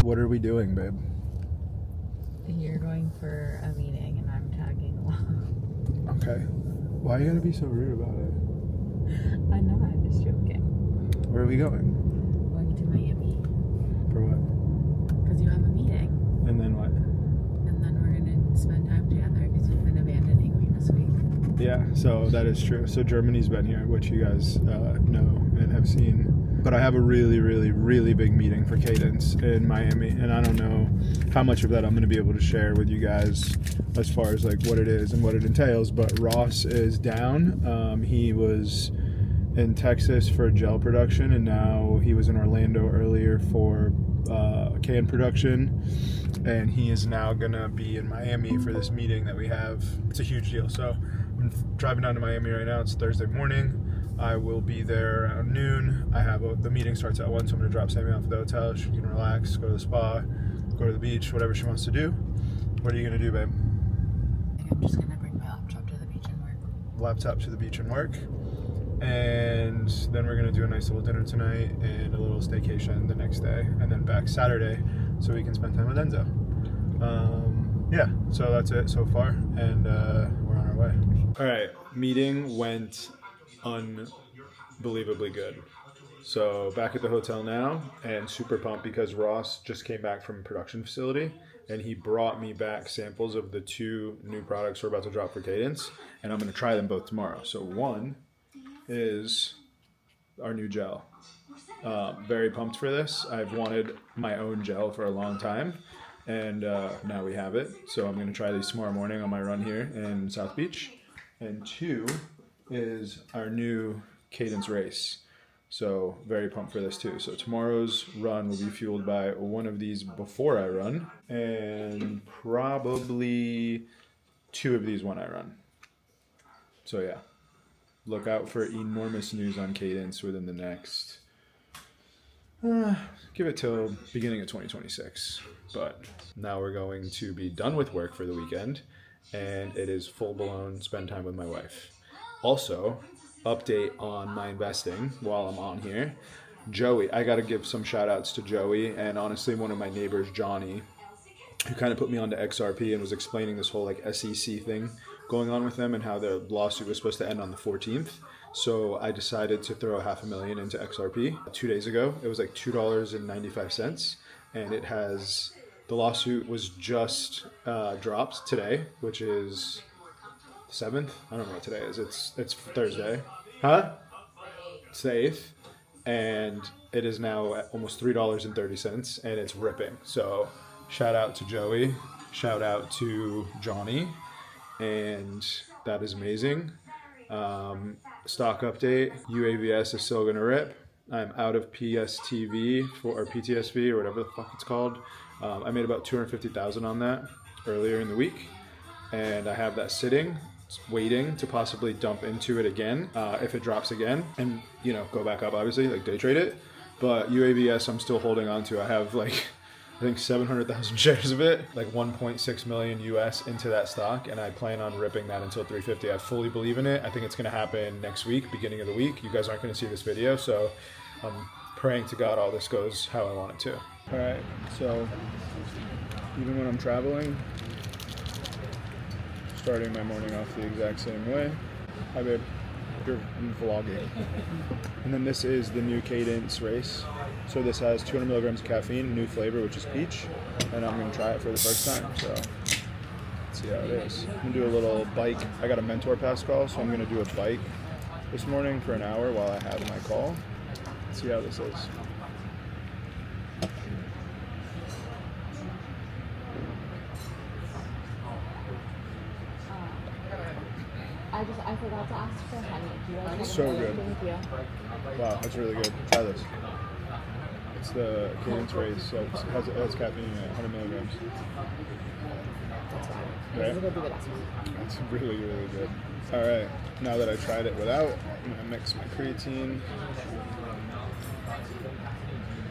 What are we doing, babe? You're going for a meeting and I'm tagging along. Okay. Why are you gonna be so rude about it? I'm not, I'm just joking. Where are we going? Going to Miami. For what? Because you have a meeting. And then what? And then we're going to spend time together because you've been abandoning me this week. Yeah, so that is true. So Germany's been here, which you guys know and have seen. But I have a really, really, really big meeting for Cadence in Miami, and I don't know how much of that I'm going to be able to share with you guys as far as like what it is and what it entails. But Ross is down. He was in Texas for gel production, and now he was in Orlando earlier for can production, and he is now going to be in Miami for this meeting that we have. It's a huge deal. So I'm driving down to Miami right now. It's Thursday morning. I will be there around noon. The meeting starts at 1, so I'm going to drop Sammy off at the hotel. She can relax, go to the spa, go to the beach, whatever she wants to do. What are you going to do, babe? I think I'm just going to bring my laptop to the beach and work. Laptop to the beach and work. And then we're going to do a nice little dinner tonight and a little staycation the next day. And then back Saturday so we can spend time with Enzo. Yeah, so that's it so far. And we're on our way. All right, meeting went unbelievably good. So back at the hotel now and super pumped because Ross just came back from a production facility and he brought me back samples of the 2 new products we're about to drop for Cadence, and I'm going to try them both tomorrow. So one is our new gel. Very pumped for this. I've wanted my own gel for a long time, and now we have it. So I'm going to try these tomorrow morning on my run here in South Beach. And 2 is our new Cadence race. So very pumped for this too. So tomorrow's run will be fueled by one of these before I run, and probably 2 of these when I run. So yeah, look out for enormous news on Cadence within the next, give it till beginning of 2026. But now we're going to be done with work for the weekend, and it is full-blown spend time with my wife. Also, update on my investing while I'm on here. Joey, I got to give some shout outs to Joey, and honestly one of my neighbors, Johnny, who kind of put me onto XRP and was explaining this whole like SEC thing going on with them and how the lawsuit was supposed to end on the 14th. So I decided to throw $500,000 into XRP 2 days ago. It was like $2.95, and it has, the lawsuit was just dropped today, which is 7th. I don't know what today is. It's Thursday. Huh? It's the 8th. And it is now at almost $3.30, and it's ripping. So shout out to Joey. Shout out to Johnny. And that is amazing. Stock update. UAVS is still going to rip. I'm out of PSTV or PTSV or whatever the fuck it's called. I made about $250,000 on that earlier in the week. And I have that sitting, waiting to possibly dump into it again if it drops again, and go back up, obviously, like day trade it. But UAVS I'm still holding on to. I have I think 700,000 shares of it, like 1.6 million US into that stock, and I plan on ripping that until 350. I fully believe in it. I think it's going to happen next week, beginning of the week. You guys aren't going to see this video, so I'm praying to God all this goes how I want it to. All right, so even when I'm traveling, starting my morning off the exact same way. Hi babe, I'm vlogging. And then this is the new Cadence race. So this has 200 milligrams of caffeine, new flavor, which is peach. And I'm gonna try it for the first time, so let's see how it is. I'm gonna do a little bike. I got a mentor pass call, so I'm gonna do a bike this morning for an hour while I have my call. Let's see how this is. I forgot to ask for honey. Do you guys So good. Thank you. Wow, that's really good. Try this. It's the Cadence race, so it has caffeine in it, 100 milligrams. Right? It'll be the best one. It's really, really good. All right, now that I tried it without, I'm gonna mix my creatine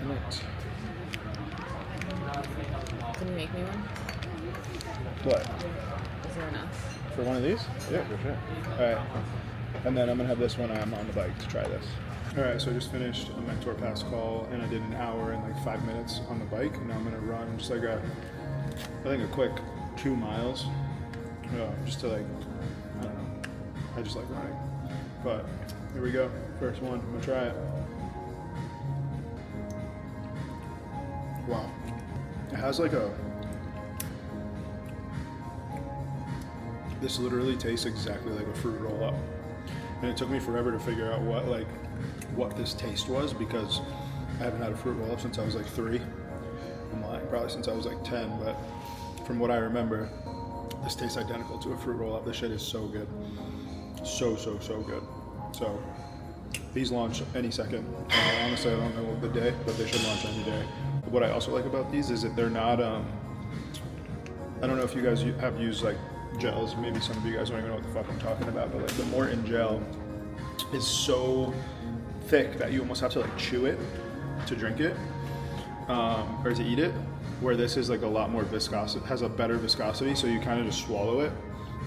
in it. Can you make me one? What? Is there enough? For one of these? Yeah, for sure. All right. And then I'm going to have this when I'm on the bike to try this. All right, so I just finished a mentor pass call and I did an hour and like 5 minutes on the bike, and now I'm gonna run just like a quick 2 miles, just to like, I don't know, I just like running. But here we go, first one, I'm gonna try it. Wow, it has like this literally tastes exactly like a fruit roll up. And it took me forever to figure out what this taste was, because I haven't had a fruit roll up since I was like 3. I'm lying, probably since I was like 10, but from what I remember, this tastes identical to a fruit roll up. This shit is so good. So good. So these launch any second. Honestly, I don't know the day, but they should launch any day. What I also like about these is that they're not, I don't know if you guys have used like gels, maybe some of you guys don't even know what the fuck I'm talking about, but like the Morton gel is so thick that you almost have to like chew it to drink it, or to eat it, where this is like a lot more viscous. It has a better viscosity, so you kind of just swallow it,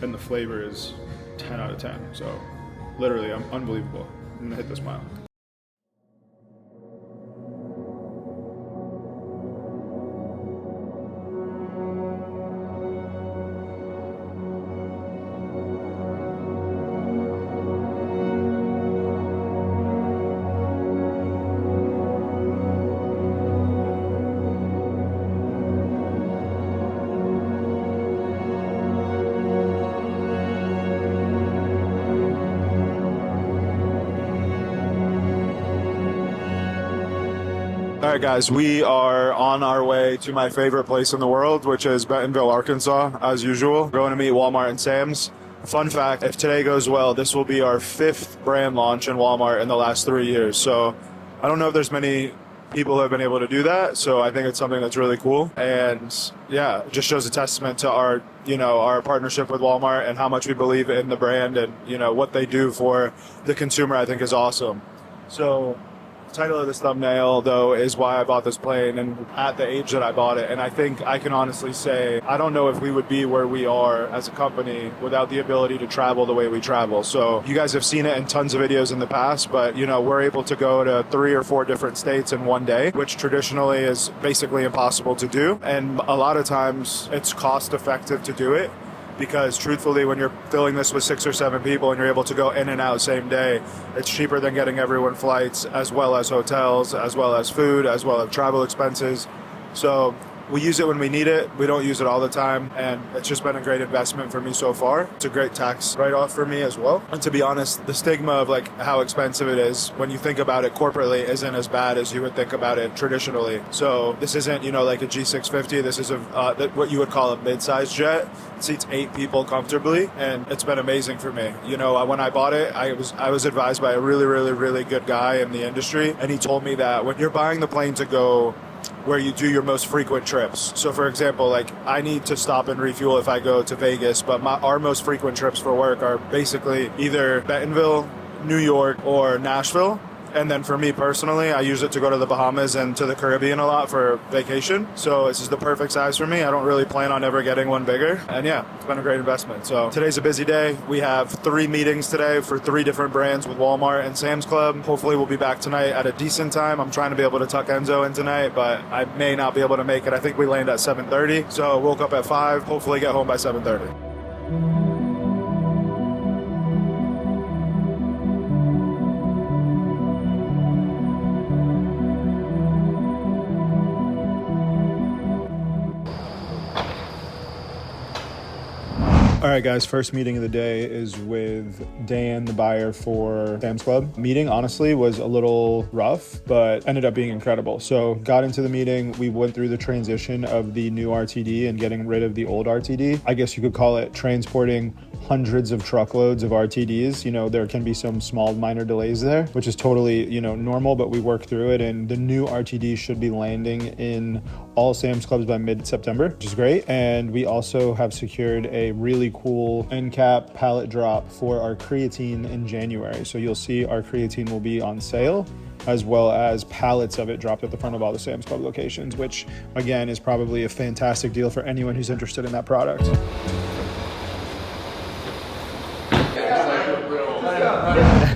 and the flavor is 10 out of 10. So literally, unbelievable. I'm gonna hit this mile. All right, guys, we are on our way to my favorite place in the world, which is Bentonville, Arkansas, as usual. We're going to meet Walmart and Sam's. Fun fact, if today goes well, this will be our 5th brand launch in Walmart in the last 3 years. So I don't know if there's many people who have been able to do that. So I think it's something that's really cool. And yeah, it just shows a testament to our partnership with Walmart and how much we believe in the brand, and, what they do for the consumer, I think is awesome. So title of this thumbnail, though, is why I bought this plane and at the age that I bought it. And I think I can honestly say, I don't know if we would be where we are as a company without the ability to travel the way we travel. So you guys have seen it in tons of videos in the past, but we're able to go to 3 or 4 different states in one day, which traditionally is basically impossible to do. And a lot of times it's cost effective to do it, because truthfully, when you're filling this with 6 or 7 people and you're able to go in and out same day, it's cheaper than getting everyone flights, as well as hotels, as well as food, as well as travel expenses. So we use it when we need it. We don't use it all the time, and it's just been a great investment for me so far. It's a great tax write-off for me as well. And to be honest, the stigma of like how expensive it is when you think about it corporately isn't as bad as you would think about it traditionally. So this isn't, like a G650. This is what you would call a mid-size jet. It seats 8 people comfortably, and it's been amazing for me. When I bought it, I was advised by a really good guy in the industry, and he told me that when you're buying the plane to go where you do your most frequent trips. So for example, like I need to stop and refuel if I go to Vegas, but our most frequent trips for work are basically either Bentonville, New York, or Nashville. And then for me personally, I use it to go to the Bahamas and to the Caribbean a lot for vacation. So this is the perfect size for me. I don't really plan on ever getting one bigger. And yeah, it's been a great investment. So today's a busy day. We have 3 meetings today for 3 different brands with Walmart and Sam's Club. Hopefully we'll be back tonight at a decent time. I'm trying to be able to tuck Enzo in tonight, but I may not be able to make it. I think we land at 7:30. So woke up at 5, hopefully get home by 7:30. All right, guys, first meeting of the day is with Dan, the buyer for Sam's Club. Meeting, honestly, was a little rough, but ended up being incredible. So got into the meeting. We went through the transition of the new RTD and getting rid of the old RTD. I guess you could call it transporting hundreds of truckloads of RTDs. There can be some small minor delays there, which is totally, normal, but we worked through it, and the new RTD should be landing in all Sam's Clubs by mid-September, which is great. And we also have secured a really cool end cap pallet drop for our creatine in January. So you'll see our creatine will be on sale, as well as pallets of it dropped at the front of all the Sam's Club locations, which again is probably a fantastic deal for anyone who's interested in that product.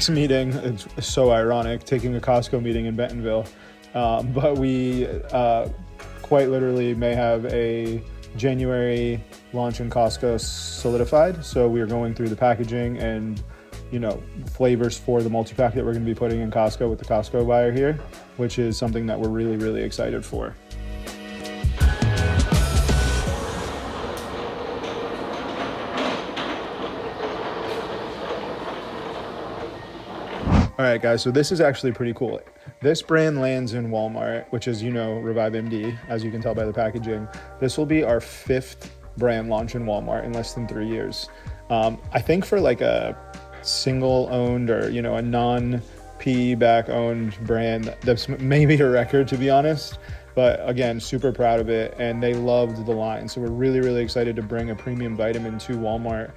next meeting, it's so ironic, taking a Costco meeting in Bentonville. But we quite literally may have a January launch in Costco solidified. So we are going through the packaging and, flavors for the multi-pack that we're going to be putting in Costco with the Costco buyer here, which is something that we're really, really excited for. All right, guys, so this is actually pretty cool. This brand lands in Walmart, which is, Revive MD, as you can tell by the packaging. This will be our 5th brand launch in Walmart in less than 3 years. I think for like a single-owned or, a non-PE-back owned brand, that's maybe a record, to be honest. But again, super proud of it, and they loved the line. So we're really, really excited to bring a premium vitamin to Walmart,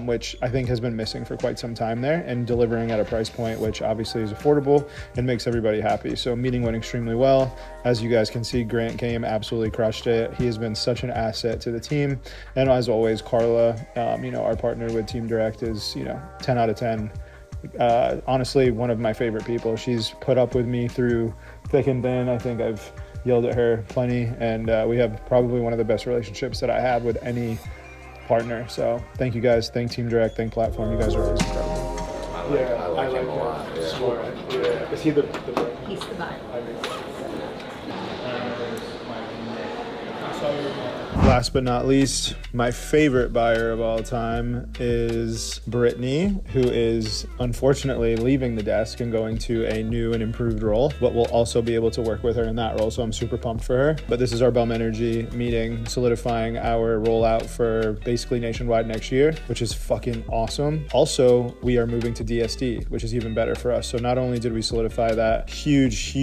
which I think has been missing for quite some time there, and delivering at a price point which obviously is affordable and makes everybody happy. So meeting went extremely well. As you guys can see, Grant came, absolutely crushed it. He has been such an asset to the team. And as always, Carla, our partner with Team Direct, is 10 out of 10. Honestly, one of my favorite people. She's put up with me through thick and thin. I think I've yelled at her plenty, and we have probably one of the best relationships that I have with any partner. So thank you guys, thank Team Direct, thank Platform. You guys are always incredible. I like him a lot. Yeah. Is he the He's the vibe. Last but not least, my favorite buyer of all time is Brittany, who is unfortunately leaving the desk and going to a new and improved role, but we'll also be able to work with her in that role. So I'm super pumped for her. But this is our Bum Energy meeting, solidifying our rollout for basically nationwide next year, which is fucking awesome. Also, we are moving to DSD, which is even better for us. So not only did we solidify that huge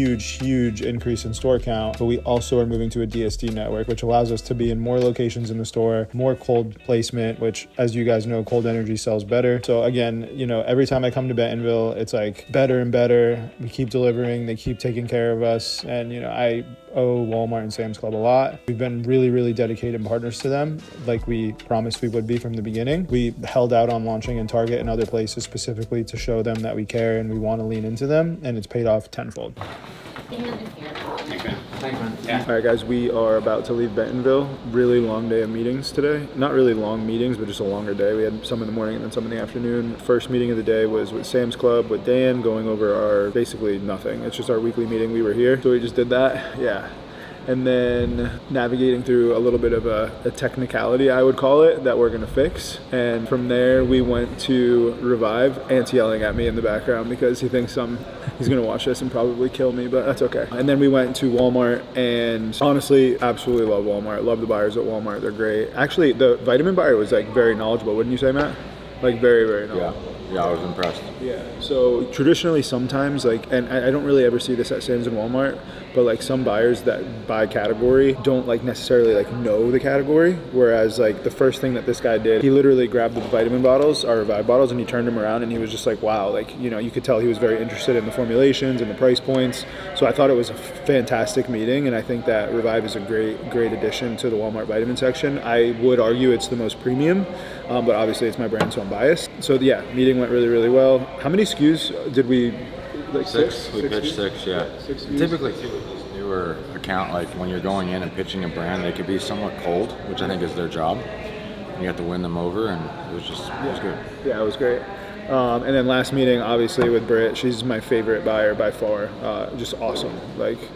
increase in store count, but we also are moving to a DSD network, which allows us to be in more locations in the store, more cold placement, which, as you guys know, cold energy sells better. So again, every time I come to Bentonville, it's like better and better. We keep delivering, they keep taking care of us, and I owe Walmart and Sam's Club a lot. We've been really dedicated partners to them, like we promised we would be from the beginning. We held out on launching in Target and other places specifically to show them that we care and we want to lean into them, and it's paid off tenfold. Thanks, man. Yeah. All right, guys, we are about to leave Bentonville. Really long day of meetings today. Not really long meetings, but just a longer day. We had some in the morning and then some in the afternoon. First meeting of the day was with Sam's Club, with Dan, going over our basically nothing. It's just our weekly meeting. We were here, so we just did that. Yeah. And then navigating through a little bit of a technicality, I would call it, that we're gonna fix. And from there, we went to Revive. Ant's yelling at me in the background because he thinks he's gonna watch this and probably kill me, but that's okay. And then we went to Walmart, and honestly, absolutely love Walmart. Love the buyers at Walmart, they're great. Actually, the vitamin buyer was like very knowledgeable, wouldn't you say, Matt? Like very knowledgeable. Yeah, I was impressed. Yeah, so traditionally sometimes, and I don't really ever see this at Sam's and Walmart, but some buyers that buy category don't necessarily know the category, whereas the first thing that this guy did, he literally grabbed the vitamin bottles, our Revive bottles, and he turned them around and he was just like, wow, you could tell he was very interested in the formulations and the price points. So I thought it was a fantastic meeting, and I think that Revive is a great addition to the Walmart vitamin section. I would argue it's the most premium, but obviously it's my brand, so I'm biased. So yeah, meeting went really well. How many SKUs did we? Six. We pitched six. Yeah. 6 SKUs. Typically, too, with this newer account, when you're going in and pitching a brand, they could be somewhat cold, which I think is their job. You have to win them over, and it was good. Yeah, it was great. And then last meeting, obviously, with Britt. She's my favorite buyer by far. Just awesome.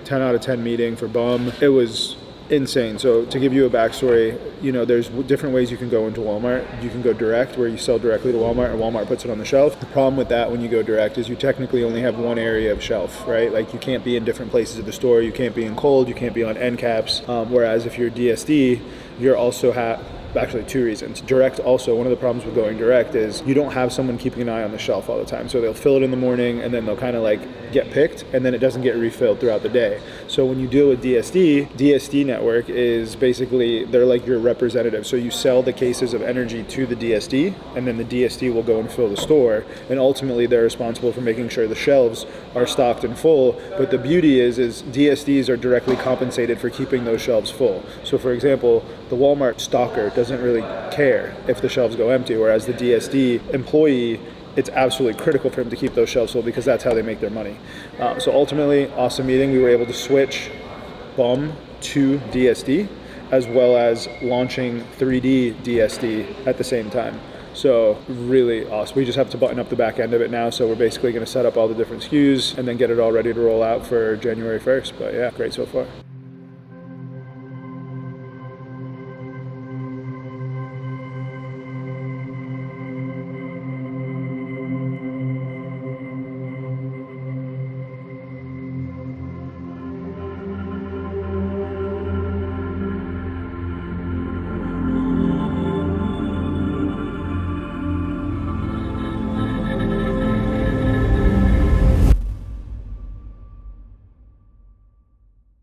10 out of 10 meeting for Bum. It was insane. So to give you a backstory, there's different ways you can go into Walmart. You can go direct, where you sell directly to Walmart and Walmart puts it on the shelf. The problem with that when you go direct is you technically only have one area of shelf, right? You can't be in different places of the store. You can't be in cold. You can't be on end caps. Whereas if you're DSD, you're also actually 2 reasons. Direct also, one of the problems with going direct is you don't have someone keeping an eye on the shelf all the time. So they'll fill it in the morning and then they'll kind of get picked, and then it doesn't get refilled throughout the day. So when you deal with DSD network is basically, they're your representative. So you sell the cases of energy to the DSD, and then the DSD will go and fill the store. And ultimately they're responsible for making sure the shelves are stocked and full. But the beauty is DSDs are directly compensated for keeping those shelves full. So for example, the Walmart stocker doesn't really care if the shelves go empty, whereas the DSD employee it's absolutely critical for him to keep those shelves full because that's how they make their money. So ultimately, awesome meeting. We were able to switch BUM to DSD, as well as launching 3D DSD at the same time. So really awesome. We just have to button up the back end of it now. So we're basically going to set up all the different SKUs and then get it all ready to roll out for January 1st. But yeah, great so far.